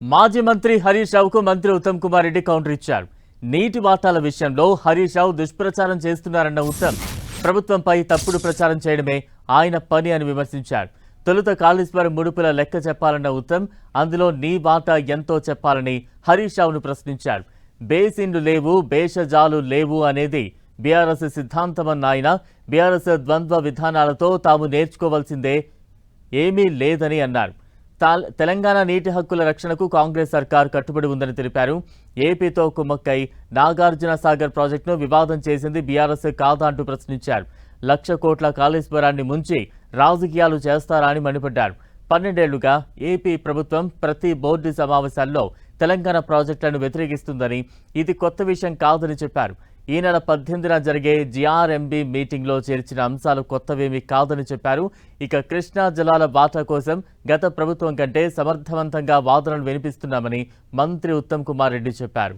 మాజీ మంత్రి హరీష్ రావుకు మంత్రి ఉత్తమ్ కుమార్ రెడ్డి కౌంటర్ ఇచ్చారు. నీటి వాటాల విషయంలో హరీష్ రావు దుష్ప్రచారం చేస్తున్నారన్న ఉత్తమ్ ప్రభుత్వంపై తప్పుడు ప్రచారం చేయడమే ఆయన పని అని విమర్శించారు. తొలుత కాళేశ్వరం ముడుపుల లెక్క చెప్పాలన్న ఉత్తమ్ అందులో నీ వాటా ఎంతో చెప్పాలని హరీష్ రావును ప్రశ్నించారు. బేసిన్లు లేవు, భేషజాలు లేవు అనేది బీఆర్ఎస్ సిద్ధాంతమన్న ఆయన బీఆర్ఎస్ ద్వంద్వ విధానాలతో తాము నేర్చుకోవాల్సిందే ఏమీ లేదని అన్నారు. తెలంగాణ నీటి హక్కుల రక్షణకు కాంగ్రెస్ సర్కార్ కట్టుబడి ఉందని తెలిపారు. ఏపీతో కుమ్మక్కై నాగార్జున సాగర్ ప్రాజెక్టును వివాదం చేసింది బీఆర్ఎస్ కాదా అంటూ ప్రశ్నించారు. 1,00,000 కోట్ల కాళేశ్వరాన్ని ముంచి రాజకీయాలు చేస్తారా అని మండిపడ్డారు. 12 ఏళ్లుగా ఏపీ ప్రభుత్వం ప్రతి బోర్డు సమావేశాల్లో తెలంగాణ ప్రాజెక్టులను వ్యతిరేకిస్తుందని, ఇది కొత్త విషయం కాదని చెప్పారు. ఈ నెల 18న జరిగే జీఆర్ఎంబీ మీటింగ్లో చేర్చిన అంశాలు కొత్తవేమీ కాదని చెప్పారు. ఇక కృష్ణా జలాల వాటా కోసం గత ప్రభుత్వం కంటే సమర్థవంతంగా వాదనలు వినిపిస్తున్నామని మంత్రి ఉత్తమ్ కుమార్ రెడ్డి చెప్పారు.